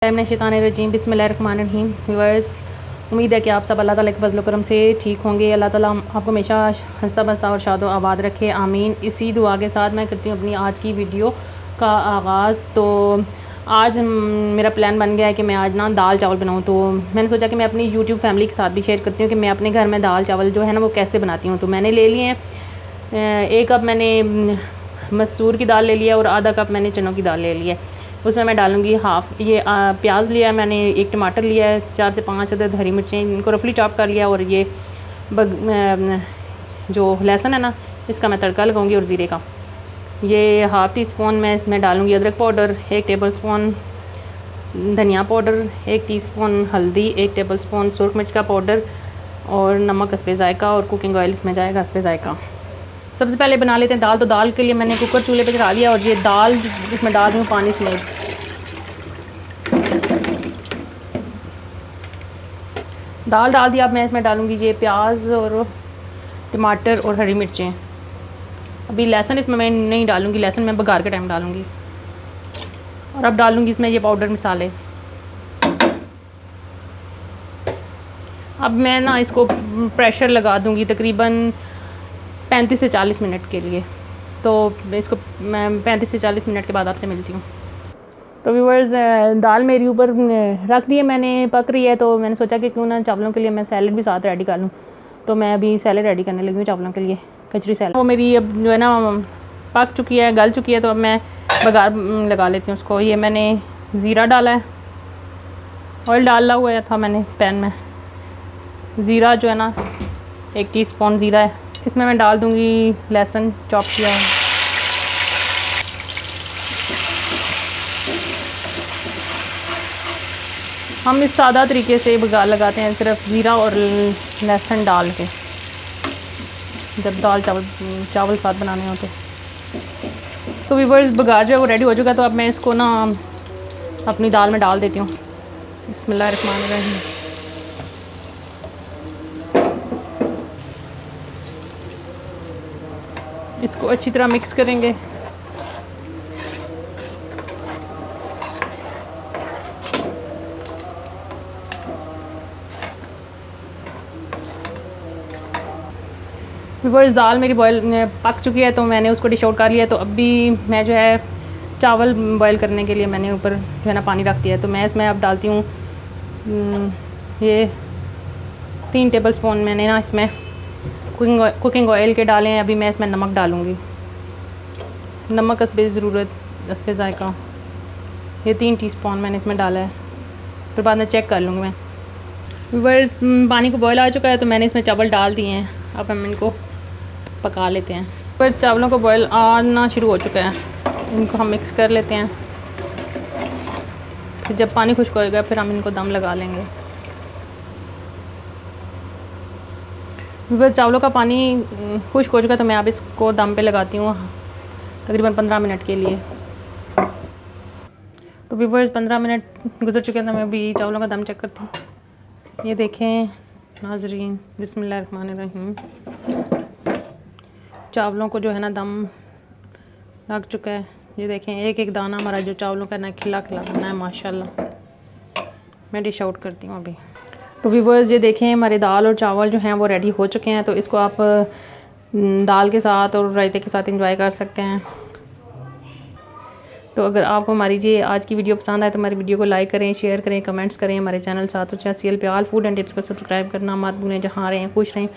शैतानिर्रजीम बिस्मिल्लाहिर्रहमानिर्रहीम। व्यूअर्स, उम्मीद है कि आप सब अल्लाह ताला के फज़ल करम से ठीक होंगे। अल्लाह ताला आपको हमेशा हंसता बसता और शादो आबाद रखे, आमीन। इसी दुआ के साथ मैं करती हूँ अपनी आज की वीडियो का आगाज़। तो आज मेरा प्लान बन गया है कि मैं आज ना दाल चावल बनाऊँ। तो मैंने सोचा कि मैं अपनी यूट्यूब फैमिली के साथ भी शेयर करती हूँ कि मैं अपने घर में दाल चावल जो है ना वो कैसे बनाती हूँ। तो मैंने ले लिए हैं, एक कप मैंने मसूर की दाल ले लिया और आधा कप मैंने चनों की दाल ले लिया। उसमें मैं डालूँगी हाफ़ ये प्याज लिया है मैंने, एक टमाटर लिया है, 4 से 5 अदद हरी मिर्चें, इनको रफली चॉप कर लिया। और ये जो लहसुन है ना, इसका मैं तड़का लगाऊंगी। और ज़ीरे का ये हाफ़ टी स्पून मैं डालूँगी अदरक पाउडर, 1 टेबल स्पून धनिया पाउडर, 1 टीस्पून हल्दी, 1 टेबल स्पून सुरख मिर्च का पाउडर और नमक हस्बे ज़ायका, और कुकिंग ऑयल इसमें जाएगा हस्बे ज़ायका। सबसे पहले बना लेते हैं दाल। तो दाल के लिए मैंने कुकर चूल्हे पे चढ़ा लिया और ये दाल इसमें डाल रही हूँ पानी समेत। दाल डाल दिया। अब मैं इसमें डालूँगी ये प्याज और टमाटर और हरी मिर्चें। अभी लहसुन इसमें मैं नहीं डालूँगी, लहसुन मैं बघार के टाइम डालूँगी। और अब डालूँगी इसमें ये पाउडर मसाले। अब मैं ना इसको प्रेशर लगा दूँगी तकरीबन 35 से 40 मिनट के लिए। तो इसको मैं 35 से 40 मिनट के बाद आपसे मिलती हूँ। तो व्यूअर्स, दाल मेरी ऊपर रख दी है मैंने, पक रही है। तो मैंने सोचा कि क्यों ना चावलों के लिए मैं सैलड भी साथ रेडी कर लूँ। तो मैं अभी सैलड रेडी करने लगी हूँ चावलों के लिए, कचरी सैलड। वो मेरी अब जो है ना पक चुकी है, गल चुकी है। तो अब मैं बघार लगा लेती हूँ उसको। ये मैंने ज़ीरा डाला है, ऑयल डाला हुआ था मैंने पैन में। ज़ीरा जो है ना 1 टीस्पून ज़ीरा है। इसमें मैं डाल दूँगी लहसुन चॉप किया है। हम इस सादा तरीके से बघार लगाते हैं, सिर्फ ज़ीरा और लहसुन डाल के, जब दाल चावल साथ बनाने हो तो व्यूअर्स बघार जो है वो रेडी हो चुका है। तो अब मैं इसको ना अपनी दाल में डाल देती हूँ। बिस्मिल्लाहिर्रहमानिर्रहीम। इसको अच्छी तरह मिक्स करेंगे। व्यूअर्स, दाल मेरी बॉयल पक चुकी है तो मैंने उसको डिश आउट कर लिया। तो अभी मैं जो है चावल बॉयल करने के लिए मैंने ऊपर जो है ना पानी रख दिया है। तो मैं इसमें अब डालती हूँ ये 3 टेबल स्पून मैंने ना इसमें कुकिंग ऑयल के डाले हैं। अभी मैं इसमें नमक डालूँगी, नमक हस्बे ज़रूरत, हस्बे ज़ायका। ये 3 टीस्पून मैंने इसमें डाला है, फिर बाद में चेक कर लूँगी मैं। व्यूअर्स, पानी को बॉयल आ चुका है तो मैंने इसमें चावल डाल दिए हैं। अब हम इनको पका लेते हैं। फिर चावलों को बॉयल आना शुरू हो चुका है, इनको हम मिक्स कर लेते हैं। फिर जब पानी खुश्क होएगा फिर हम इनको दम लगा लेंगे। फिर चावलों का पानी खुश्क हो चुका है तो मैं अब इसको दम पे लगाती हूँ तकरीबन 15 मिनट के लिए। तो व्यूअर्स, 15 मिनट गुजर चुके हैं तो मैं अभी चावलों का दम चेक करती हूँ। ये देखें नाज़रीन, बिस्मिल्लाहिर्रहमानिर्रहीम। चावलों को जो है ना दम लग चुका है। ये देखें एक एक दाना हमारा जो चावलों का ना खिला खिला बना है माशाल्लाह। मैं डिश आउट करती हूँ अभी। तो व्यूअर्स, ये देखें हमारे दाल और चावल जो हैं वो रेडी हो चुके हैं। तो इसको आप दाल के साथ और रायते के साथ एंजॉय कर सकते हैं। तो अगर आपको हमारी ये आज की वीडियो पसंद आए तो हमारी वीडियो को लाइक करें, शेयर करें, कमेंट्स करें। हमारे चैनल 786 पे ऑल फूड एंड टिप्स को सब्सक्राइब करना मत भूलें। जहाँ रहें खुश रहें,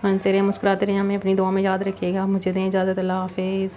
हंसते रहें, मुस्कुराते रहें, हमें अपनी दुआ में याद रखिएगा। मुझे दें इजाज़त, अल्लाह हाफिज़।